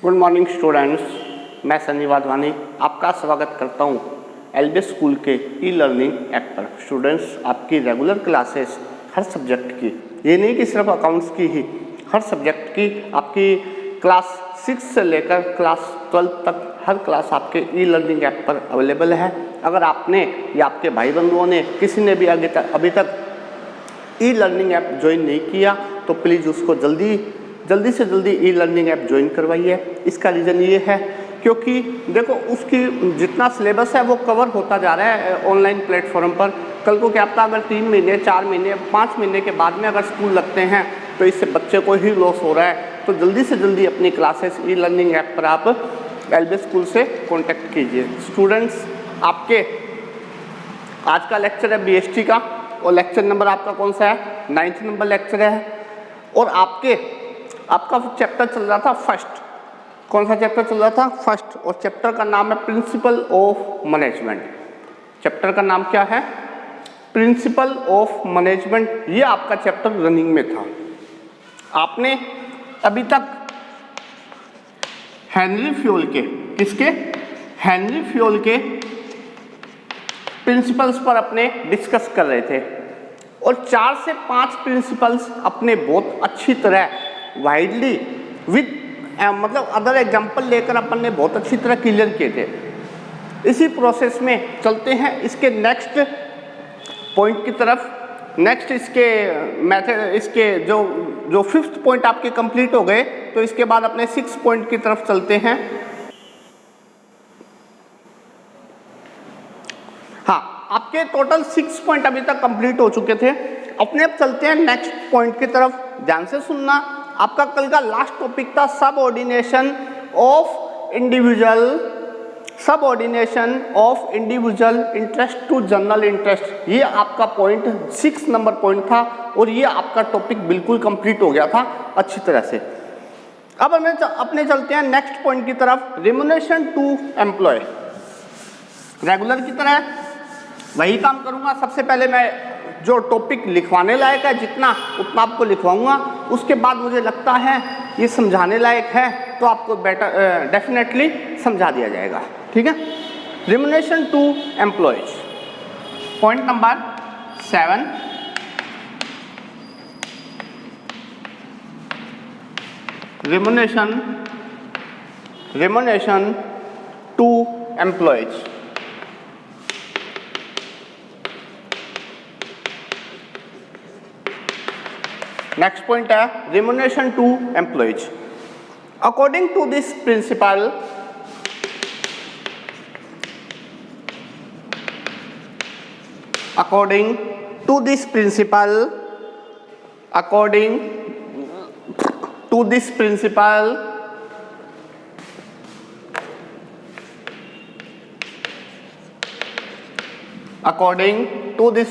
Good morning students, मैं सनी वाधवानी आपका स्वागत करता हूं एलबीएस स्कूल के ई लर्निंग ऐप पर। स्टूडेंट्स, आपकी रेगुलर क्लासेस हर सब्जेक्ट की, ये नहीं कि सिर्फ अकाउंट्स की ही, हर सब्जेक्ट की आपकी क्लास 6 से लेकर क्लास 12 तक हर क्लास आपके ई लर्निंग ऐप पर अवेलेबल है। अगर आपने या आपके भाई बंधुओं ने किसी ने भी अभी तक ई लर्निंग ऐप ज्वाइन नहीं किया तो प्लीज़ उसको जल्दी से जल्दी ई लर्निंग ऐप ज्वाइन करवाइए। इसका रीज़न ये है क्योंकि देखो उसकी जितना सिलेबस है वो कवर होता जा रहा है ऑनलाइन प्लेटफॉर्म पर। कल को क्या पता अगर 3 महीने 4 महीने 5 महीने के बाद में अगर स्कूल लगते हैं तो इससे बच्चे को ही लॉस हो रहा है। तो जल्दी से जल्दी अपनी क्लासेस ई लर्निंग ऐप पर आप एलबीएस स्कूल से कॉन्टेक्ट कीजिए। स्टूडेंट्स, आपके आज का लेक्चर है बीएसटी का और लेक्चर नंबर आपका कौन सा है? 9th नंबर लेक्चर है। और आपका चैप्टर चल रहा था फर्स्ट। कौन सा चैप्टर चल रहा था? फर्स्ट। और चैप्टर का नाम है प्रिंसिपल ऑफ मैनेजमेंट। चैप्टर का नाम क्या है? Principle of management. ये आपका चैप्टर रनिंग में था। आपने अभी तक हेनरी फ्योल के, किसके? हेनरी फ्योल के प्रिंसिपल्स पर अपने डिस्कस कर रहे थे और 4 से 5 प्रिंसिपल्स अपने बहुत अच्छी तरह वाइडली विद मतलब अदर एग्जाम्पल लेकर अपन ने बहुत अच्छी तरह क्लियर किए थे। इसी प्रोसेस में चलते हैं इसके नेक्स्ट पॉइंट की तरफ। नेक्स्ट इसके मेथड, इसके जो 5th पॉइंट आपके कंप्लीट हो गए तो इसके बाद अपने 6th पॉइंट की तरफ चलते हैं। हाँ, आपके टोटल 6 पॉइंट अभी तक कंप्लीट हो चुके थे। अपने अब चलते हैं नेक्स्ट पॉइंट की तरफ। ध्यान से सुनना। आपका कल का लास्ट टॉपिक था subordination of individual interest to general interest. ये आपका पॉइंट 6 नंबर पॉइंट था और ये आपका टॉपिक बिल्कुल कंप्लीट हो गया था अच्छी तरह से। अब हमें अपने चलते हैं नेक्स्ट पॉइंट की तरफ, रिम्यूनरेशन टू एम्प्लॉय। रेगुलर की तरह वही काम करूंगा। सबसे पहले मैं जो टॉपिक लिखवाने लायक है जितना उतना आपको लिखवाऊंगा, उसके बाद मुझे लगता है ये समझाने लायक है तो आपको बेटर डेफिनेटली समझा दिया जाएगा। ठीक है। Remuneration to employees, point number 7। Remuneration to employees. Next point है remuneration to employees. According to this principle, according to this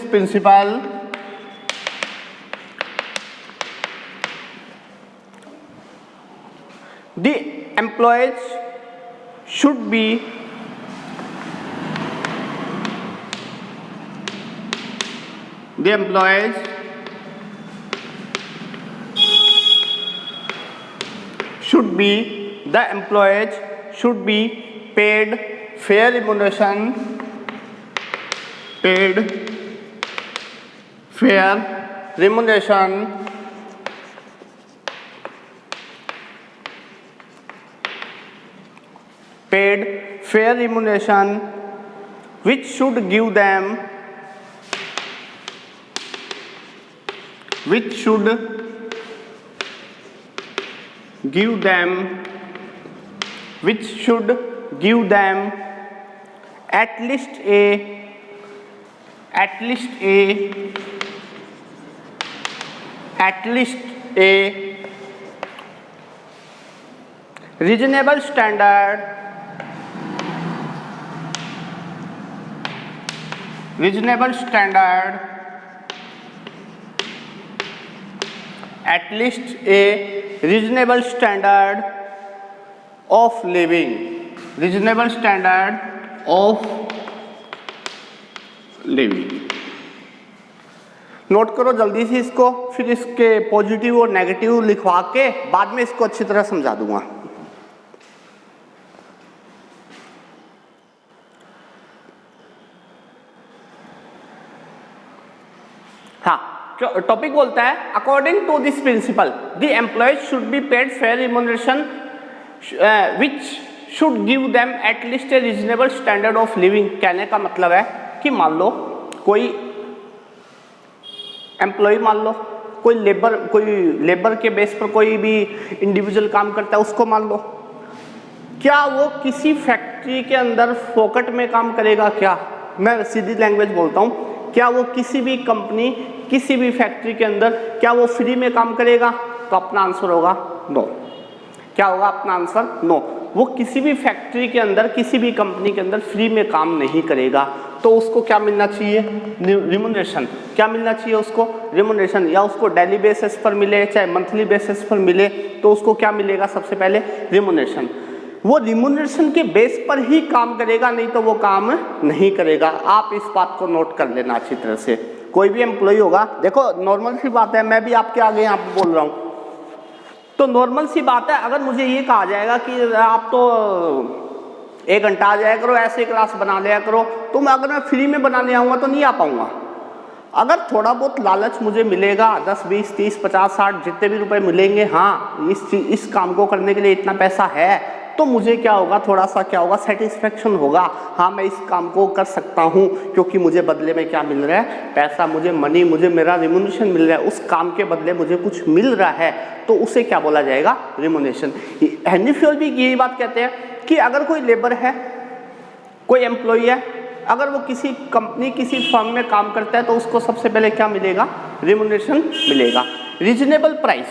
principle, the employees should be paid fair remuneration, paid fair remuneration which should give them at least a reasonable standard of living, note करो जल्दी से इसको, फिर इसके positive और negative लिखवा के बाद में इसको अच्छी तरह समझा दूंगा। टॉपिक बोलता है according to this principle the employees should be paid fair remuneration which should give them at least a reasonable standard of living. कहने का मतलब है कि मान लो कोई एम्प्लॉय, मान लो कोई लेबर के बेस पर कोई भी इंडिविजुअल काम करता है, उसको मान लो, क्या वो किसी फैक्ट्री के अंदर फोकट में काम करेगा? क्या, मैं सीधी लैंग्वेज बोलता हूँ, क्या वो किसी भी कंपनी, किसी भी फैक्ट्री के अंदर क्या वो फ्री में काम करेगा? तो अपना आंसर होगा नो। क्या होगा अपना आंसर? नो। वो किसी भी फैक्ट्री के अंदर, किसी भी कंपनी के अंदर फ्री में काम नहीं करेगा। तो उसको क्या मिलना चाहिए? रिम्यूनरेशन। क्या मिलना चाहिए उसको? रिम्यूनरेशन। या उसको डेली बेसिस पर मिले चाहे मंथली बेसिस पर मिले, तो उसको क्या मिलेगा? सबसे पहले रिम्यूनरेशन। वो रिम्यूनरेशन के बेस पर ही काम करेगा, नहीं तो वो काम नहीं करेगा। आप इस बात को नोट कर लेना अच्छी तरह से। कोई भी एम्प्लॉय होगा, देखो नॉर्मल सी बात है, मैं भी आपके आगे यहाँ पे बोल रहा हूँ, तो नॉर्मल सी बात है, अगर मुझे ये कहा जाएगा कि आप तो 1 घंटा आ जाया करो, ऐसे क्लास बना लिया करो, तो मैं अगर मैं फ्री में बनाने आऊँगा तो नहीं आ पाऊँगा। अगर थोड़ा बहुत लालच मुझे मिलेगा, 10, 20, 30, 50, 60 जितने भी रुपए मिलेंगे, हाँ इस काम को करने के लिए इतना पैसा है, तो मुझे क्या होगा? थोड़ा सा क्या होगा? सेटिस्फेक्शन होगा। हाँ मैं इस काम को कर सकता हूँ, क्योंकि मुझे बदले में क्या मिल रहा है? पैसा, मुझे मनी, मुझे मेरा रिम्यूनरेशन मिल रहा है, उस काम के बदले मुझे कुछ मिल रहा है, तो उसे क्या बोला जाएगा? रिम्यूनरेशन। हेनरी फ्योल भी यही बात कहते हैं कि अगर कोई लेबर है, कोई एम्प्लॉय है, अगर वो किसी कंपनी, किसी फर्म में काम करता है, तो उसको सबसे पहले क्या मिलेगा? रिम्यूनरेशन मिलेगा। रीजनेबल प्राइस,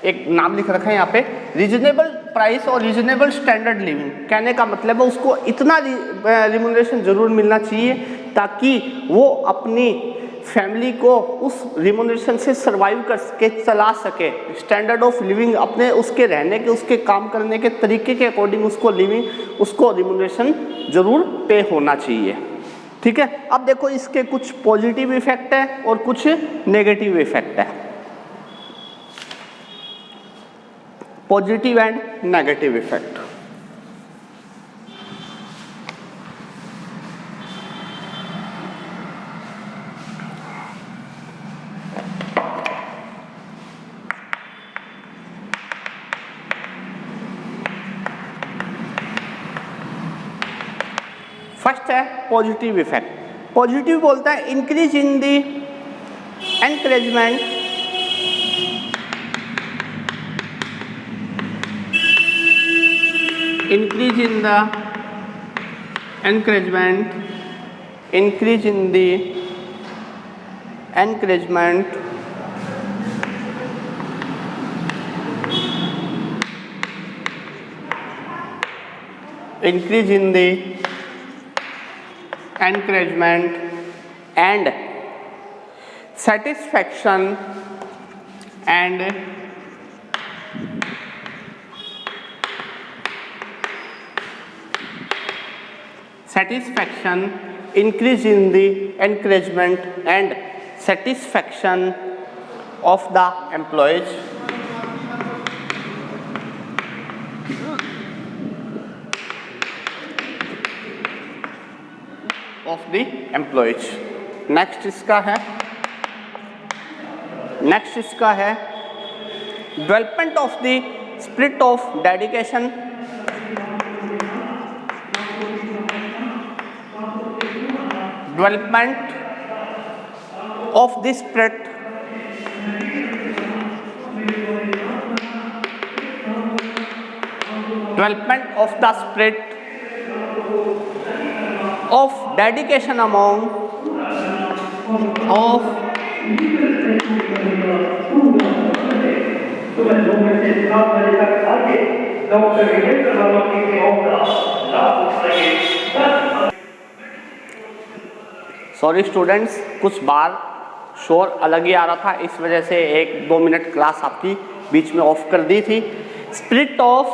एक नाम लिख रखा है यहाँ पे, रीजनेबल प्राइस और रीजनेबल स्टैंडर्ड लिविंग। कहने का मतलब है उसको इतना रिम्यूनरेशन जरूर मिलना चाहिए ताकि वो अपनी फैमिली को उस रिम्यूनरेशन से सर्वाइव कर सके, चला सके। स्टैंडर्ड ऑफ लिविंग, अपने उसके रहने के, उसके काम करने के तरीके के अकॉर्डिंग उसको रिम्यूनरेशन जरूर पे होना चाहिए। ठीक है, अब देखो इसके कुछ पॉजिटिव इफेक्ट है और कुछ नेगेटिव इफेक्ट है। Positive and negative effect. First है पॉजिटिव इफेक्ट। पॉजिटिव बोलता है increase in the encouragement increase in the encouragement, increase in the encouragement increase in the encouragement and satisfaction and satisfaction, increase in the encouragement and satisfaction of the employees of the employees। Next इसका है development of the spirit of dedication, development of the spirit of dedication among of sorry students, कुछ बार शोर अलग ही आ रहा था, इस वजह से 1-2 मिनट क्लास आपकी बीच में ऑफ कर दी थी। Spirit of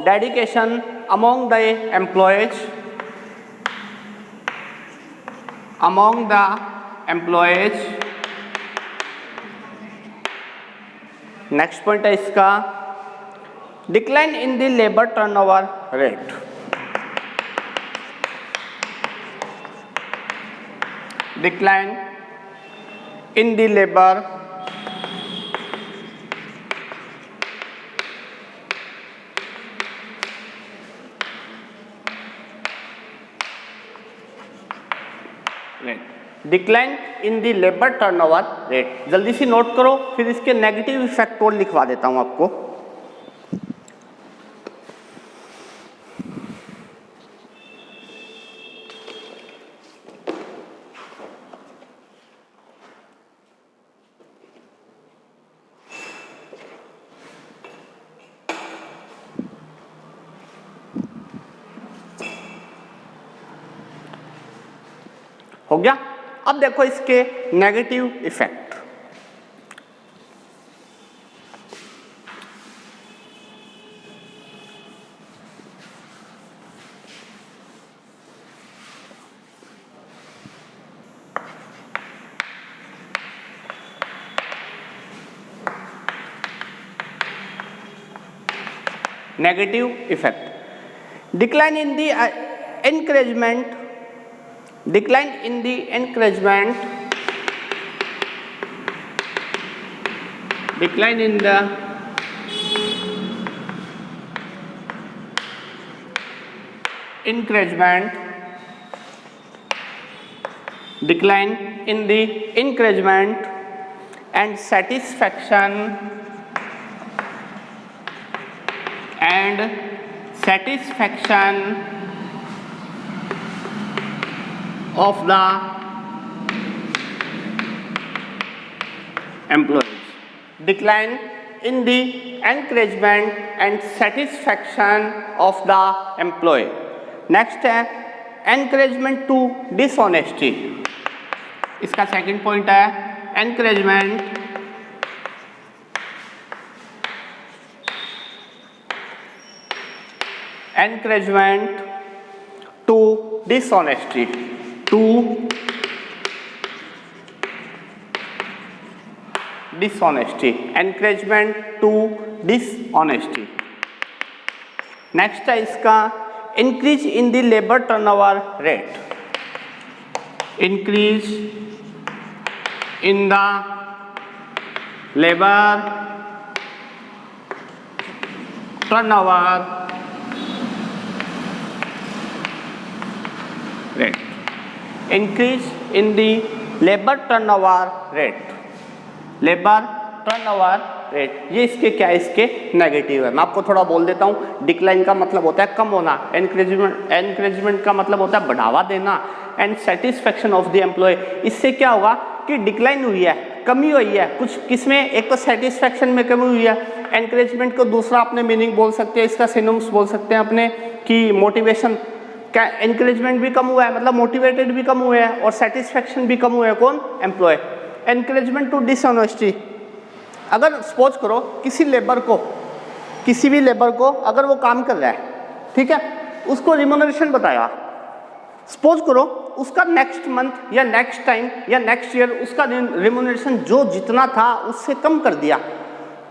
dedication among the employees. Next point है इसका decline in the labour turnover rate. decline in the labor rate, decline in the labour turnover rate. जल्दी से नोट करो, फिर इसके नेगेटिव इफेक्ट और लिखवा देता हूं आपको। हो गया। अब देखो इसके negative effect. Negative effect, decline in the encouragement, decline in the encouragement, decline in the encouragement, decline in the encouragement and satisfaction of the employees, decline in the encouragement and satisfaction of the employee। Next है encouragement to dishonesty, इसका second point है encouragement to dishonesty, encouragement to dishonesty। Next है इसका increase in the labour turnover rate, increase in the labour turnover rate, increase in the labour turnover rate, labour turnover rate. ये इसके क्या है, इसके negative है। मैं आपको थोड़ा बोल देता हूँ। डिक्लाइन का मतलब होता है कम होना, एनकरेजमेंट का मतलब होता है बढ़ावा देना, and satisfaction of the employee. इससे क्या होगा कि डिक्लाइन हुई है, कमी हुई है कुछ किसमें, एक तो सेटिस्फेक्शन में कमी हुई है। एनकरेजमेंट को दूसरा अपने मीनिंग बोल सकते हैं, इसका सिनोनिम्स बोल सकते हैं अपने कि मोटिवेशन। क्या एनकरेजमेंट भी कम हुआ है मतलब मोटिवेटेड भी कम हुए हैं, और सेटिस्फेक्शन भी कम हुए हैं, कौन, एम्प्लॉय। एनकरेजमेंट टू डिसऑनेस्टी, अगर सपोज करो किसी लेबर को, किसी भी लेबर को अगर वो काम कर रहा है, ठीक है, उसको रिम्यूनरेशन बताया, सपोज करो उसका नेक्स्ट मंथ या नेक्स्ट टाइम या नेक्स्ट ईयर उसका रिम्यूनरेशन जो जितना था उससे कम कर दिया,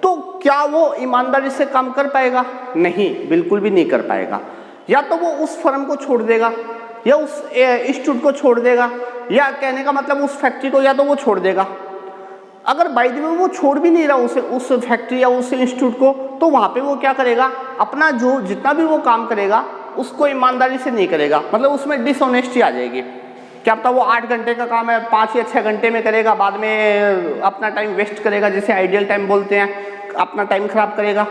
तो क्या वो ईमानदारी से काम कर पाएगा? नहीं, बिल्कुल भी नहीं कर पाएगा। या तो वो उस फर्म को छोड़ देगा, या उस इंस्टीट्यूट को छोड़ देगा, या कहने का मतलब उस फैक्ट्री को या तो वो छोड़ देगा। अगर बाय द वे वो छोड़ भी नहीं रहा उस फैक्ट्री या उस इंस्टीट्यूट को, तो वहाँ पे वो क्या करेगा, अपना जो जितना भी वो काम करेगा उसको ईमानदारी से नहीं करेगा, मतलब उसमें डिसऑनेस्टी आ जाएगी। क्या पता वो 8 घंटे का काम है 5 या 6 घंटे में करेगा, बाद में अपना टाइम वेस्ट करेगा, जैसे आइडियल टाइम बोलते हैं, अपना टाइम खराब करेगा,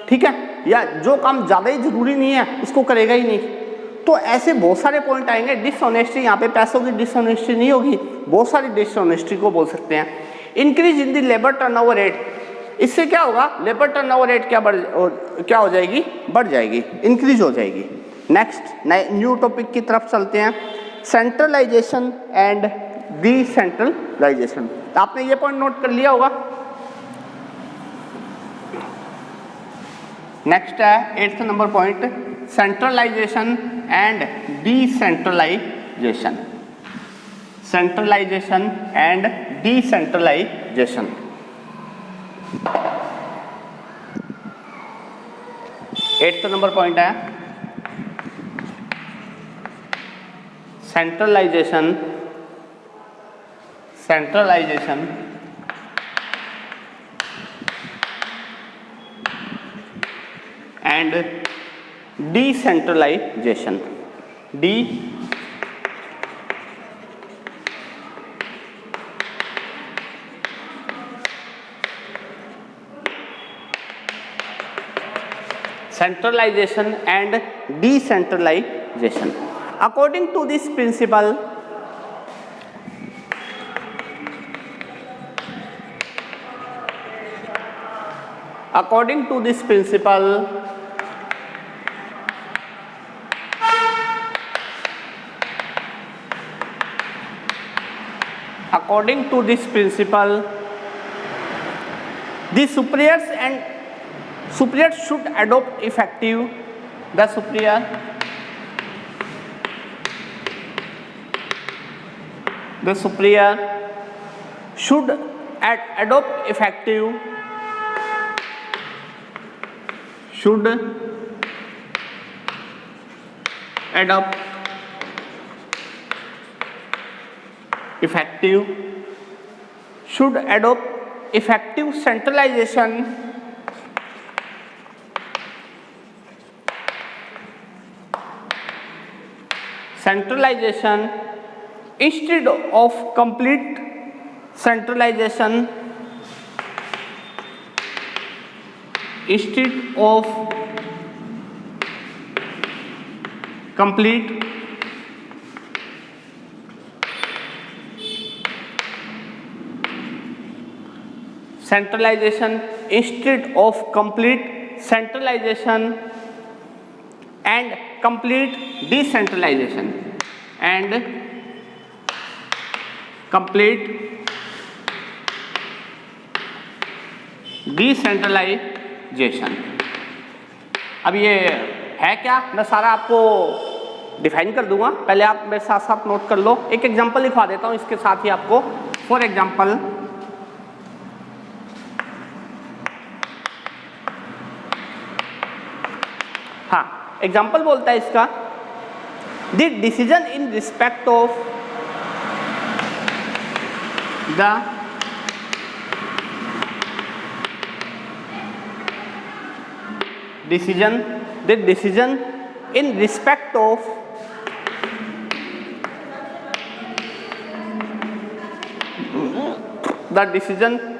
ठीक है, या जो काम ज़्यादा ही जरूरी नहीं है उसको करेगा ही नहीं। तो ऐसे बहुत सारे पॉइंट आएंगे। डिसऑनेस्टी, यहाँ पे पैसों की डिसऑनेस्टी नहीं होगी, बहुत सारी डिसऑनेस्टी को बोल सकते हैं। Increase in the labour turnover rate, इससे क्या होगा, लेबर टर्नओवर रेट क्या हो जाएगी, बढ़ जाएगी, इंक्रीज हो जाएगी। नेक्स्ट न्यू टॉपिक की तरफ चलते हैं, सेंट्रलाइजेशन एंड डिसेंट्रलाइजेशन। आपने ये पॉइंट नोट कर लिया होगा। नेक्स्ट है 8th number point, centralization and decentralization, centralization and decentralization. Eighth number point है centralization centralization and decentralization. Centralization and decentralization. According to this principle, according to this principle, the superiors should adopt effective. The superior should adopt effective centralization instead of complete centralization, and complete decentralization अब ये है क्या, मैं सारा आपको define कर दूंगा, पहले आप मेरे साथ साथ नोट कर लो। एक एग्जांपल लिखवा देता हूं इसके साथ ही आपको। फॉर एग्जांपल, हाँ, एग्जांपल बोलता है इसका, the decision in respect of the decision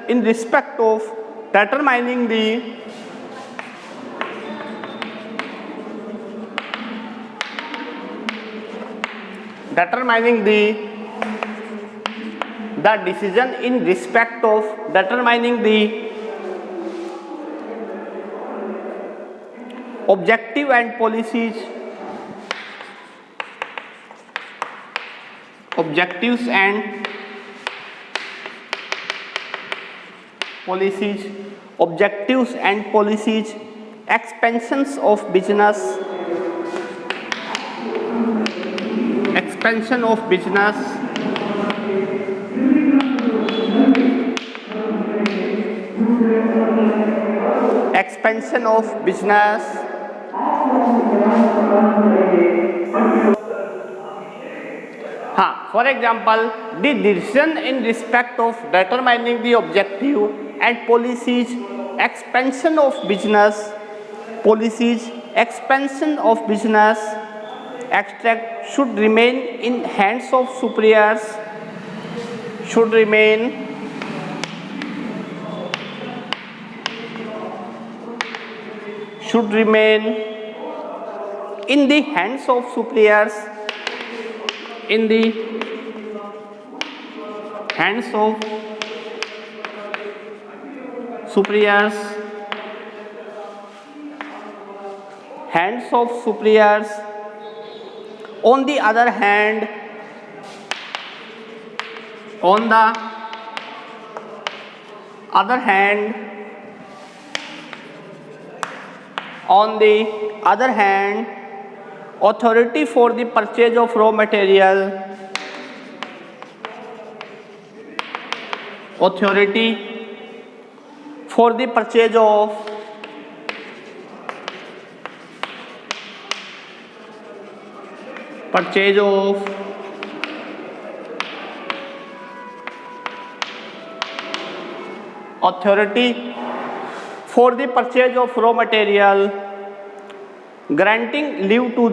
in respect of determining the decision in respect of determining the objective and policies expansions of business हाँ, for example, the decision in respect of determining the objective and policies expansion of business extract should remain in hands of superiors, in the hands of superiors, on the other hand, authority for the purchase of raw material, authority for the purchase of raw material, granting leave to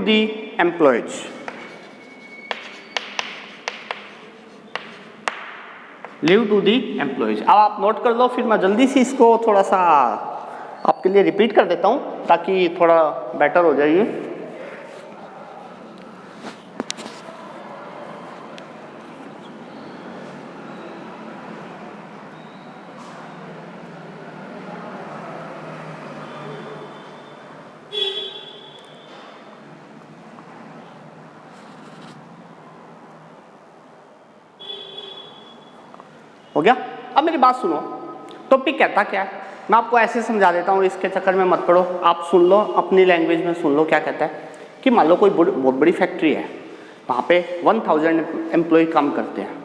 the employees. Leave to the employees. अब आप note कर लो, फिर मैं जल्दी से इसको थोड़ा सा आपके लिए रिपीट कर देता हूँ ताकि थोड़ा बेटर हो जाइए। हो गया? अब मेरी बात सुनो, टॉपिक कहता क्या है, मैं आपको ऐसे समझा देता हूँ, इसके चक्कर में मत पड़ो, आप सुन लो, अपनी लैंग्वेज में सुन लो। क्या कहता है कि मान लो कोई बहुत बड़ी फैक्ट्री है, वहाँ पे 1000 एम्प्लॉय काम करते हैं,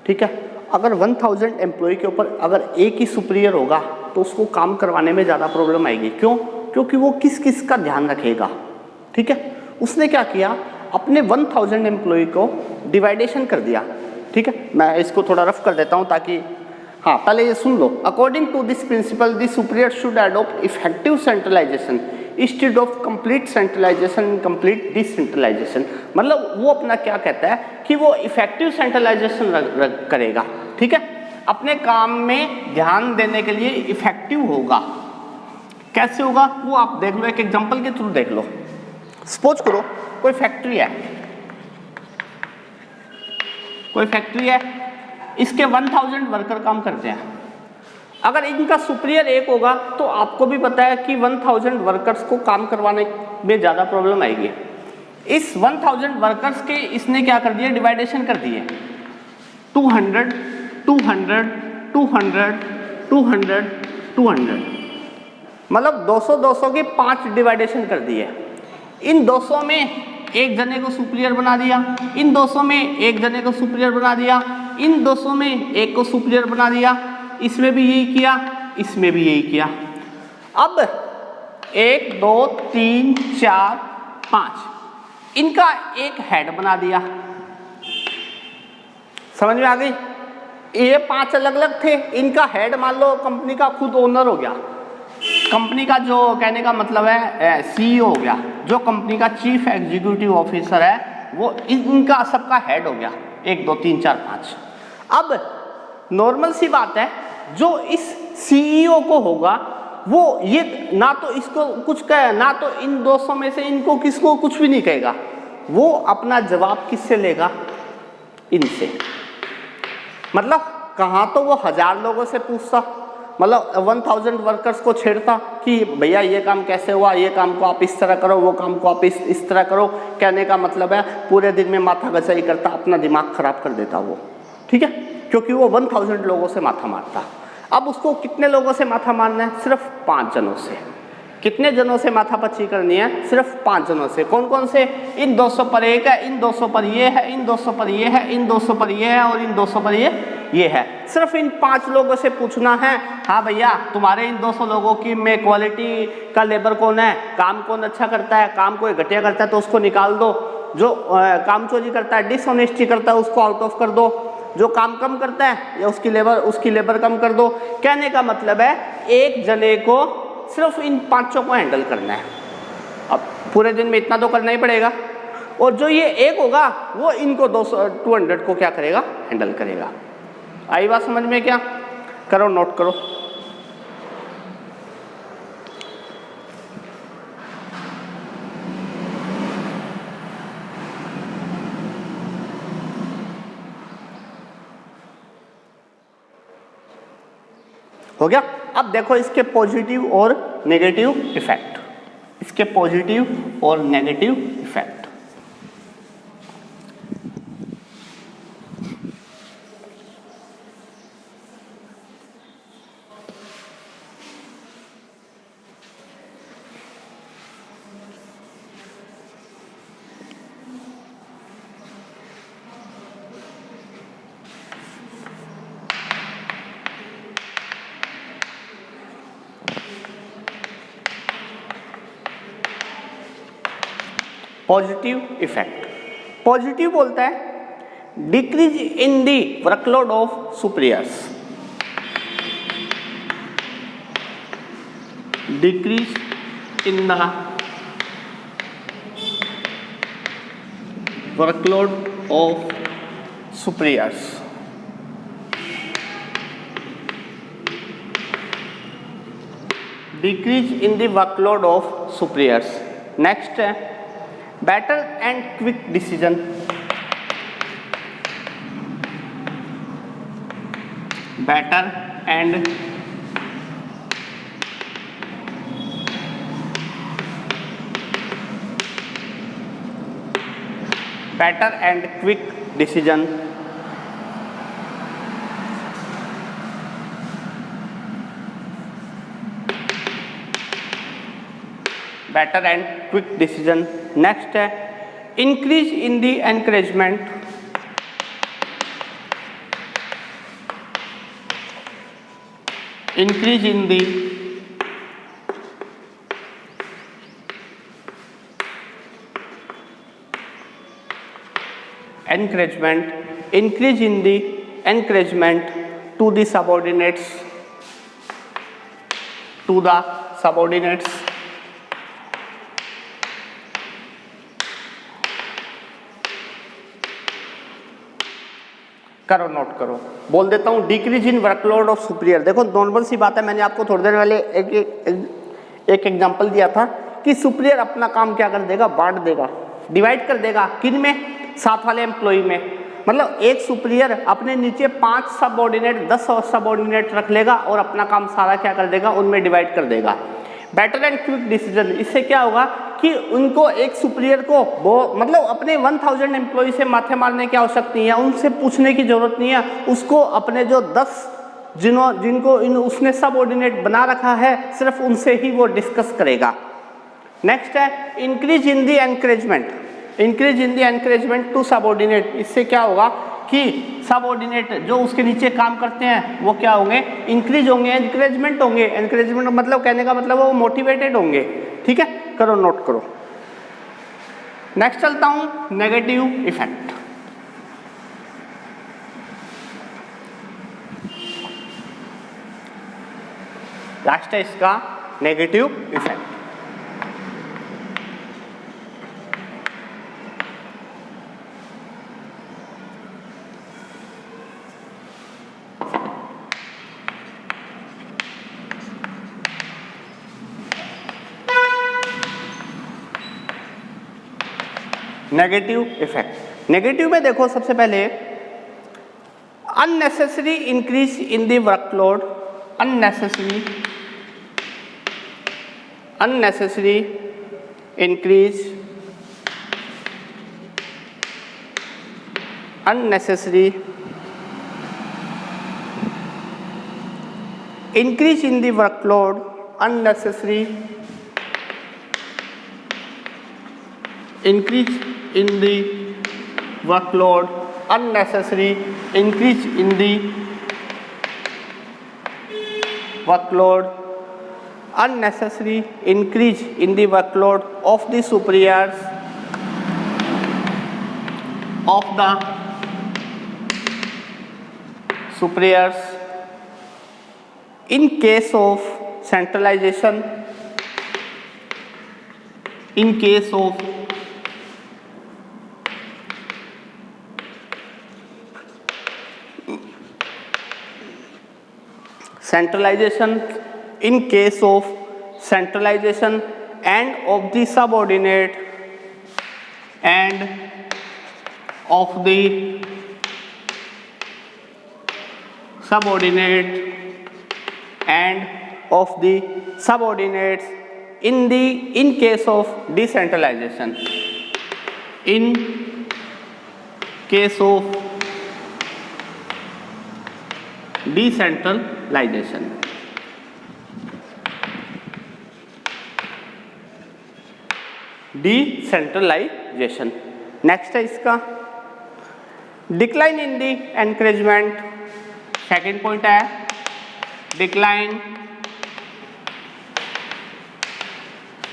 ठीक है। अगर 1000 एम्प्लॉय के ऊपर अगर एक ही सुपीरियर होगा तो उसको काम करवाने में ज़्यादा प्रॉब्लम आएगी। क्यों? क्योंकि वो किस किस का ध्यान रखेगा, ठीक है। उसने क्या किया, अपने 1000 एम्प्लॉय को डिवाइडेशन कर दिया, ठीक है। मैं इसको थोड़ा रफ कर देता हूँ ताकि, हाँ पहले ये सुन लो। According to this principle the superior should adopt effective centralization instead of complete centralization, complete decentralization. मतलब वो अपना क्या कहता है कि वो इफेक्टिव सेंट्रलाइजेशन करेगा, ठीक है। अपने काम में ध्यान देने के लिए इफेक्टिव होगा। कैसे होगा वो आप देख लो, एक एग्जांपल के थ्रू देख लो। सपोज करो कोई फैक्ट्री है, इसके 1000 वर्कर काम करते हैं। अगर इनका सुपीरियर एक होगा तो आपको भी पता है कि 1000 वर्कर्स को काम करवाने में ज़्यादा प्रॉब्लम आएगी। इस 1000 वर्कर्स के इसने क्या कर दिया, डिवाइडेशन कर दिए। 200 200 200 200 200, मतलब 200 200 के 5 डिवाइडेशन कर दिए। इन 200 में एक जने को सुपीरियर बना दिया, इन 200 में एक जने को सुपीरियर बना दिया, इन 200 में एक को सुपीरियर बना दिया, इसमें भी यही किया, इसमें भी यही किया। अब 1 2 3 4 5 इनका एक हेड बना दिया। समझ में आ गई? ये 5 अलग अलग थे, इनका हेड मान लो कंपनी का खुद ओनर हो गया, कंपनी का जो कहने का मतलब है सीईओ हो गया, जो कंपनी का चीफ एग्जीक्यूटिव ऑफिसर है वो इनका सबका हेड हो गया। 1 2 3 4 5। अब नॉर्मल सी बात है, जो इस सीईओ को होगा वो ये ना तो इसको कुछ कहे, ना तो इन 200 में से इनको किसको कुछ भी नहीं कहेगा। वो अपना जवाब किससे लेगा? इनसे। मतलब कहाँ तो वो 1000 लोगों से पूछता, मतलब 1000 वर्कर्स को छेड़ता कि भैया ये काम कैसे हुआ, ये काम को आप इस तरह करो, वो काम को आप इस तरह करो। कहने का मतलब है पूरे दिन में माथा गचाई करता, अपना दिमाग खराब कर देता वो, ठीक है, क्योंकि वो 1000 लोगों से माथा मारता। अब उसको कितने लोगों से माथा मारना है? सिर्फ 5 जनों से। कितने जनों से माथा पच्ची करनी है? सिर्फ 5 जनों से। कौन कौन से? इन 200 पर एक है, इन 200 पर ये है, इन 200 पर ये है, इन 200 पर ये है और इन 200 पर ये है। सिर्फ इन 5 लोगों से पूछना है, हाँ भैया तुम्हारे इन 200 लोगों की में क्वालिटी का लेबर कौन है, काम कौन अच्छा करता है, काम कोई घटिया करता है तो उसको निकाल दो, जो काम चोरी करता है, डिसऑनेस्टी करता है उसको आउट ऑफ कर दो, जो काम कम करता है या उसकी लेबर कम कर दो। कहने का मतलब है एक जने को सिर्फ इन 5 को हैंडल करना है। अब पूरे दिन में इतना तो करना ही पड़ेगा, और जो ये एक होगा वो इनको 200 को क्या करेगा? हैंडल करेगा। आई बात समझ में? क्या करो, नोट करो। हो गया? अब देखो इसके पॉजिटिव और नेगेटिव इफेक्ट, इसके पॉजिटिव और negative effect. Positive effect. Positive बोलता है decrease in the workload of superiors, decrease in the workload of superiors, decrease in the workload of superiors. Next, better and quick decision, better and quick decision, better and quick decision. Next, increase in the encouragement, increase in the encouragement, increase in the encouragement to the subordinates, to the subordinates. करो, note करो। बोल देता हूँ decrease in workload of superior. देखो normal सी बात है, मैंने आपको थोड़ी देर पहले एक एग्जांपल दिया था कि सुपीरियर अपना काम क्या कर देगा, बांट देगा, डिवाइड कर देगा। किन में? साथ वाले एम्प्लॉय में। मतलब एक सुपीरियर अपने नीचे 5 सबऑर्डिनेट 10 सबऑर्डिनेट रख लेगा और अपना काम सारा क्या कर देगा, उनमें डिवाइड कर देगा। बेटर एंड क्विक डिसीजन, इससे क्या होगा कि उनको एक सुपीरियर को वो मतलब अपने 1000 एम्प्लॉय से माथे मारने की आवश्यकता नहीं है, उनसे पूछने की जरूरत नहीं है। उसको अपने जो 10 जिनको उसने सबऑर्डिनेट बना रखा है, सिर्फ उनसे ही वो डिस्कस करेगा। नेक्स्ट है increase in the encouragement, increase in the encouragement to subordinate. इससे क्या होगा कि सबऑर्डिनेट जो उसके नीचे काम करते हैं वो क्या होंगे, इंक्रीज होंगे, एनकरेजमेंट होंगे। एनकरेजमेंट मतलब कहने का मतलब वो मोटिवेटेड होंगे। ठीक है, करो, नोट करो। नेक्स्ट चलता हूं नेगेटिव इफेक्ट। लास्ट है इसका negative effect. Negative effect. Negative में देखो सबसे पहले unnecessary increase in the workload, unnecessary increase, unnecessary increase in the workload, unnecessary increase in the workload, unnecessary increase in the workload, unnecessary increase in the workload of the superiors, of the superiors in case of centralization, in case of centralization, in case of centralization and of the subordinate and of the subordinate and of the subordinates in case of decentralization, in case of decentralization। Decentralization. Next है इसका decline in the encouragement. Second point है decline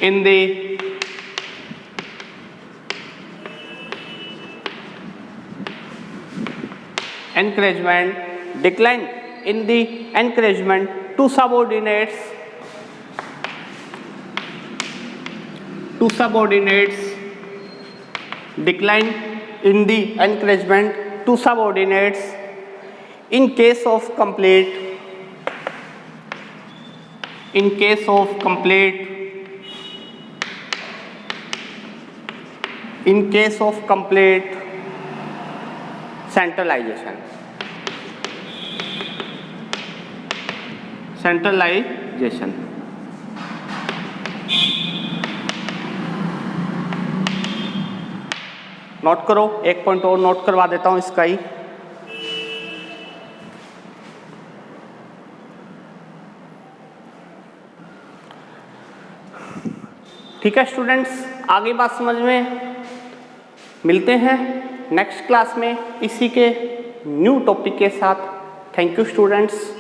in the encouragement, decline in the encouragement to subordinates, decline in the encouragement to subordinates in case of complete centralization. Note करो, एक point और note करवा देता हूं इसका ही। ठीक है स्टूडेंट्स, आगे बात समझ में। मिलते हैं नेक्स्ट क्लास में इसी के न्यू टॉपिक के साथ। Thank you students.